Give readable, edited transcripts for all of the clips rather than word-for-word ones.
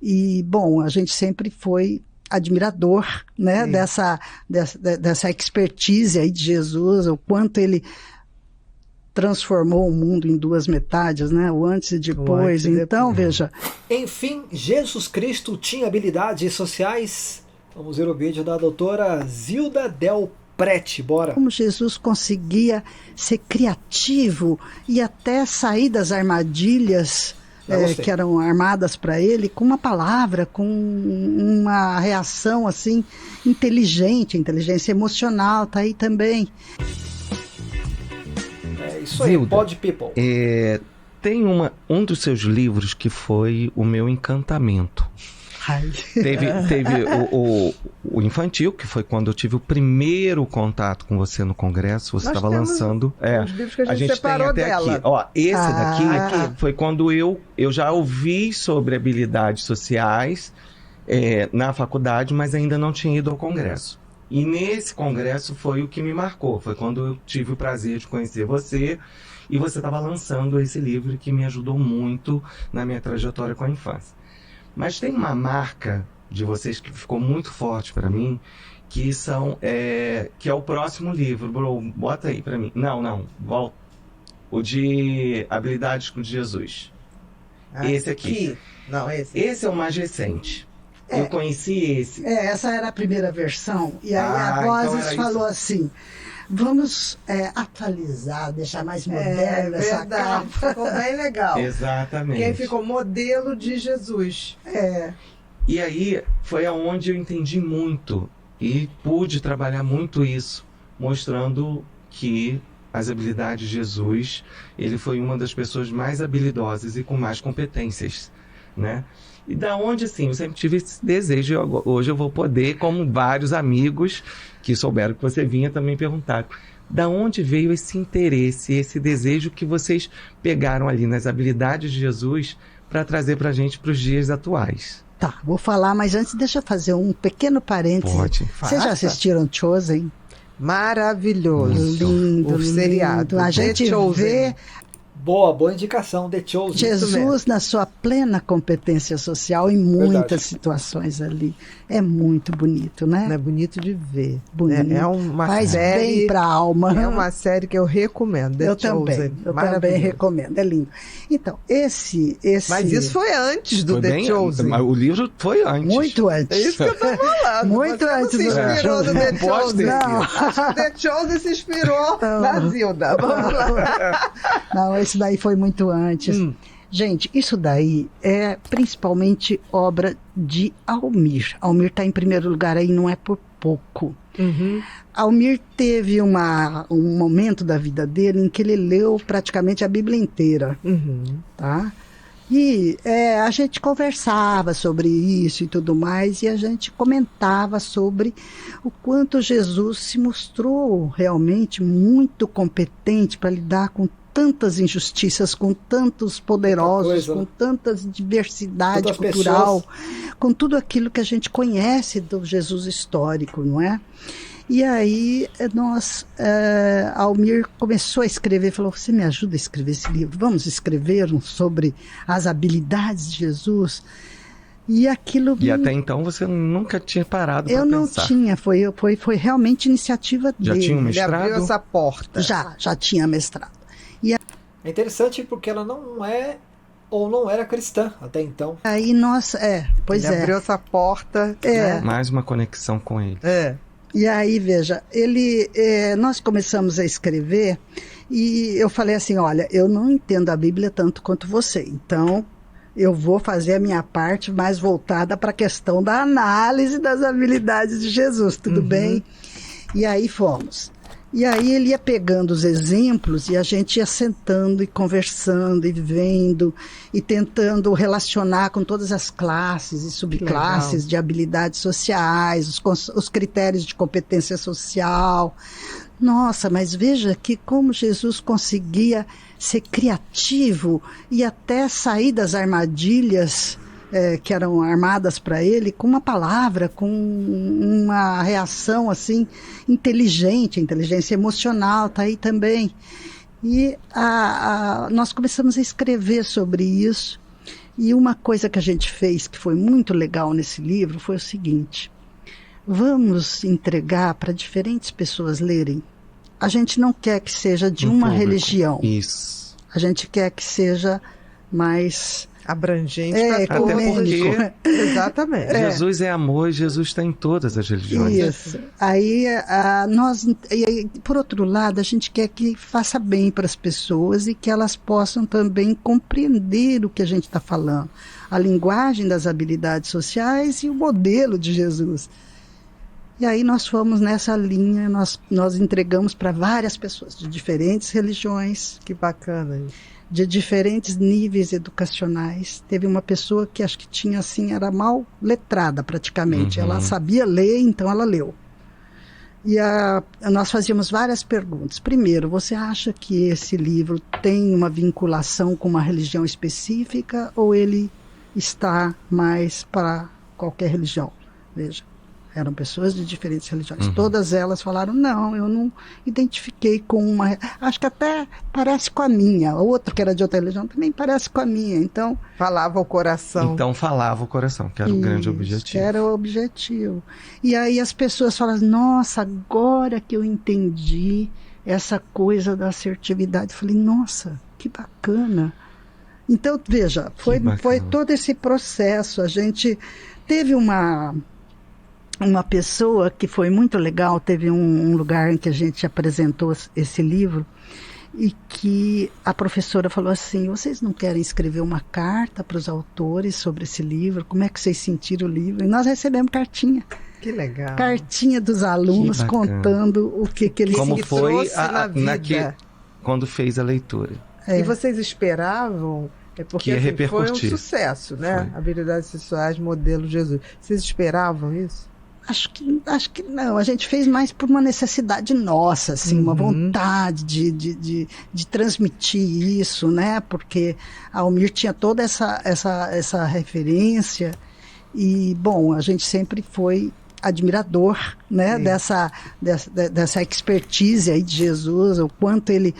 E, bom, a gente sempre foi admirador, né, dessa expertise aí de Jesus, o quanto ele transformou o mundo em duas metades, né, o antes e depois. Então, veja... Enfim, Jesus Cristo tinha habilidades sociais? Vamos ver o vídeo da doutora Zilda Del Prete, bora. Como Jesus conseguia ser criativo e até sair das armadilhas que eram armadas para ele, com uma palavra, com uma reação assim inteligente, inteligência emocional, tá aí também. É isso aí, Zilda, Pod People. Tem um dos seus livros que foi o meu encantamento. Teve o infantil, que foi quando eu tive o primeiro contato com você no congresso. Você estava lançando. Os livros que a gente separou tem até dela. Aqui. Ó, esse daqui foi quando eu já ouvi sobre habilidades sociais na faculdade, mas ainda não tinha ido ao congresso. E nesse congresso foi o que me marcou. Foi quando eu tive o prazer de conhecer você. E você estava lançando esse livro que me ajudou muito na minha trajetória com a infância. Mas tem uma marca de vocês que ficou muito forte para mim, que é o próximo livro. Bro, bota aí para mim. Não, volta. O de Habilidades com Jesus. Esse aqui. Não, esse. Esse é o mais recente. Eu conheci esse. Essa era a primeira versão. E aí a Vozes falou assim... Vamos atualizar, deixar mais moderna essa capa. Ficou bem legal. Exatamente. Quem ficou modelo de Jesus. E aí foi aonde eu entendi muito e pude trabalhar muito isso, mostrando que as habilidades de Jesus, ele foi uma das pessoas mais habilidosas e com mais competências, né? E da onde, assim, eu sempre tive esse desejo, hoje eu vou poder, como vários amigos que souberam que você vinha também perguntar, da onde veio esse interesse, esse desejo que vocês pegaram ali nas habilidades de Jesus para trazer para a gente para os dias atuais? Tá, vou falar, mas antes deixa eu fazer um pequeno parêntese. Pode. Vocês já assistiram Chosen? Maravilhoso. Lindo, seriado. A gente vê... Boa indicação, The Chosen. Jesus na sua plena competência social em muitas situações ali. É muito bonito, né? É bonito de ver. Bonito. É uma Faz série, bem pra alma. É uma série que eu recomendo. Eu também recomendo. É lindo. Então, esse... Mas isso foi antes do The Chosen. O livro foi antes. Muito antes. É isso que eu tô falando. Muito antes do The Chosen. Você se inspirou no The Chosen. Não. Acho que The Chosen se inspirou na Zilda. Vamos lá. Não, esse daí foi muito antes. Gente, isso daí é principalmente obra de Almir. Almir está em primeiro lugar aí, não é por pouco. Almir teve um momento da vida dele em que ele leu praticamente a Bíblia inteira. Tá? E a gente conversava sobre isso e tudo mais, e a gente comentava sobre o quanto Jesus se mostrou realmente muito competente para lidar com tantas injustiças, com tantos poderosos, com tanta diversidade cultural, com tudo aquilo que a gente conhece do Jesus histórico, não é? E aí Almir começou a escrever, falou, você me ajuda a escrever esse livro? Vamos escrever sobre as habilidades de Jesus? E aquilo... E até então você nunca tinha parado para pensar. Eu não tinha, foi realmente iniciativa dele. Já tinha um mestrado? Ele abriu essa porta. Já tinha mestrado. É interessante porque ela não é ou não era cristã até então. Aí pois ele abriu essa porta. Né? Mais uma conexão com ele. E aí, veja, nós começamos a escrever e eu falei assim, olha, eu não entendo a Bíblia tanto quanto você, então eu vou fazer a minha parte mais voltada para a questão da análise das habilidades de Jesus, tudo bem? E aí fomos. E aí ele ia pegando os exemplos e a gente ia sentando e conversando e vendo e tentando relacionar com todas as classes e subclasses de habilidades sociais, os critérios de competência social. Nossa, mas veja que como Jesus conseguia ser criativo e até sair das armadilhas que eram armadas para ele, com uma palavra, com uma reação assim inteligente, inteligência emocional, tá aí também. E nós começamos a escrever sobre isso E uma coisa que a gente fez que foi muito legal nesse livro foi o seguinte: vamos entregar para diferentes pessoas lerem. A gente não quer que seja de uma religião. Isso. A gente quer que seja mais abrangente para todos. Até porque exatamente. Jesus é amor e Jesus está em todas as religiões. Isso. Aí, por outro lado, a gente quer que faça bem para as pessoas e que elas possam também compreender o que a gente está falando. A linguagem das habilidades sociais e o modelo de Jesus. E aí nós fomos nessa linha, nós entregamos para várias pessoas de diferentes religiões. Que bacana isso. De diferentes níveis educacionais. Teve uma pessoa que acho que tinha assim, era mal letrada praticamente. Ela sabia ler, então ela leu. E nós fazíamos várias perguntas. Primeiro, você acha que esse livro tem uma vinculação com uma religião específica ou ele está mais para qualquer religião? Veja. Eram pessoas de diferentes religiões. Todas elas falaram, não, eu não identifiquei com uma... Acho que até parece com a minha. O outro que era de outra religião também parece com a minha. Então, falava o coração. Então falava o coração, que era o grande objetivo. Que era o objetivo. E aí as pessoas falaram, nossa, agora que eu entendi essa coisa da assertividade. Eu falei, nossa, que bacana. Então, veja, foi todo esse processo. A gente teve uma pessoa que foi muito legal, teve um lugar em que a gente apresentou esse livro e que a professora falou assim, vocês não querem escrever uma carta para os autores sobre esse livro? Como é que vocês sentiram o livro? E nós recebemos cartinha. Que legal. Cartinha dos alunos contando o que eles... Como foi na vida. Quando fez a leitura. E vocês esperavam... Porque assim, foi um sucesso, né? Habilidades sexuais, modelo Jesus. Vocês esperavam isso? Acho que não, a gente fez mais por uma necessidade nossa, assim, uma vontade de transmitir isso, né? Porque a Almir tinha toda essa referência e, bom, a gente sempre foi admirador, né? Dessa expertise aí de Jesus, o quanto ele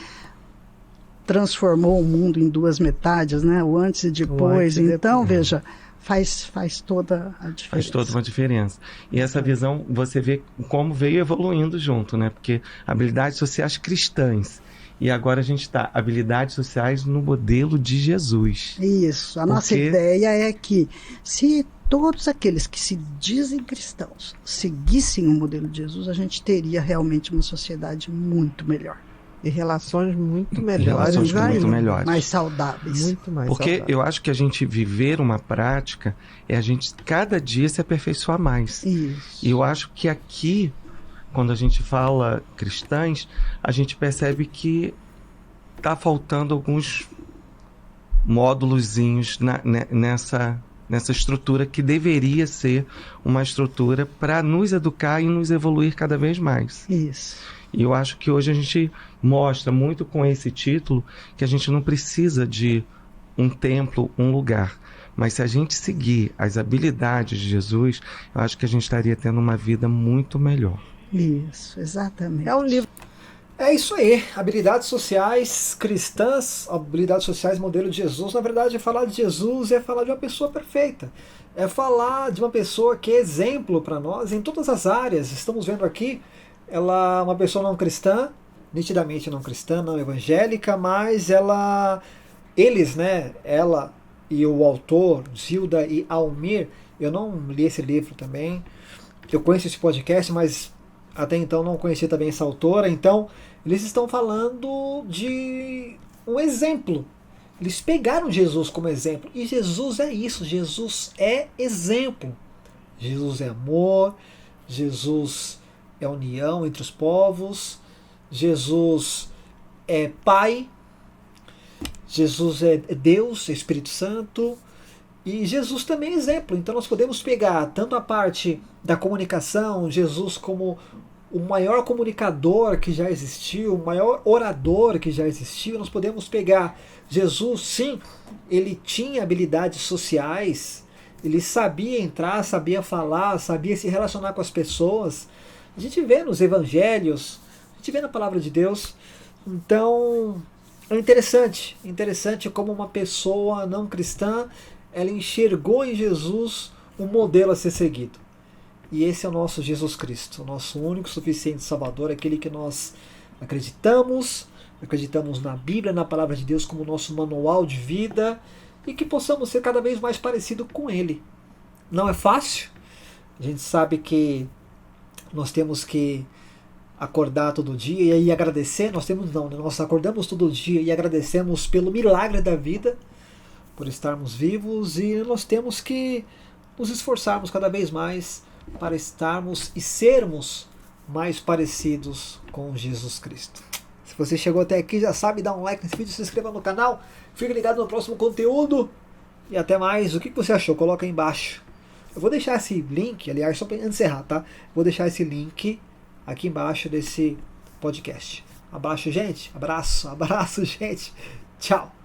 transformou o mundo em duas metades, né? O antes e depois. Então, veja... Faz toda a diferença. Faz toda uma diferença. E essa visão, você vê como veio evoluindo junto, né? Porque habilidades sociais cristãs. E agora a gente está, habilidades sociais no modelo de Jesus. Isso. A nossa ideia é que se todos aqueles que se dizem cristãos seguissem o modelo de Jesus, a gente teria realmente uma sociedade muito melhor. E relações muito melhores. Mais saudáveis. Muito mais Porque saudáveis. eu acho que a gente viver uma prática é a gente cada dia se aperfeiçoar mais. Isso. E eu acho que aqui, quando a gente fala cristãs, a gente percebe que está faltando alguns módulozinhos nessa estrutura que deveria ser uma estrutura para nos educar e nos evoluir cada vez mais. Isso. E eu acho que hoje a gente mostra muito com esse título que a gente não precisa de um templo, um lugar. Mas se a gente seguir as habilidades de Jesus, eu acho que a gente estaria tendo uma vida muito melhor. Isso, exatamente. É um livro. É isso aí, habilidades sociais cristãs, habilidades sociais modelo de Jesus. Na verdade, falar de Jesus é falar de uma pessoa perfeita. É falar de uma pessoa que é exemplo para nós em todas as áreas. Estamos vendo aqui, ela é uma pessoa não cristã, nitidamente não cristã, não evangélica, mas eles, né, ela e o autor, Zilda e Almir, eu não li esse livro também, eu conheço esse podcast, mas até então não conhecia também essa autora, então eles estão falando de um exemplo. Eles pegaram Jesus como exemplo, e Jesus é isso, Jesus é exemplo. Jesus é amor, Jesus é união entre os povos, Jesus é Pai, Jesus é Deus, é Espírito Santo, e Jesus também é exemplo. Então nós podemos pegar tanto a parte da comunicação, Jesus como o maior comunicador que já existiu, o maior orador que já existiu. Nós podemos pegar Jesus, sim, ele tinha habilidades sociais, ele sabia entrar, sabia falar, sabia se relacionar com as pessoas. A gente vê nos evangelhos, a gente vê na palavra de Deus. Então é interessante como uma pessoa não cristã, ela enxergou em Jesus um modelo a ser seguido. E esse é o nosso Jesus Cristo, o nosso único, suficiente Salvador, aquele que nós acreditamos na Bíblia, na Palavra de Deus como nosso manual de vida, e que possamos ser cada vez mais parecido com Ele. Não é fácil, a gente sabe que nós temos que acordar todo dia e agradecer, nós acordamos todo dia e agradecemos pelo milagre da vida, por estarmos vivos, e nós temos que nos esforçarmos cada vez mais para estarmos e sermos mais parecidos com Jesus Cristo. Se você chegou até aqui, já sabe, dá um like nesse vídeo, se inscreva no canal, fique ligado no próximo conteúdo e até mais. O que você achou? Coloca aí embaixo. Eu vou deixar esse link, aliás, só para encerrar, tá? Vou deixar esse link aqui embaixo desse podcast. Abraço, gente. Abraço, gente. Tchau.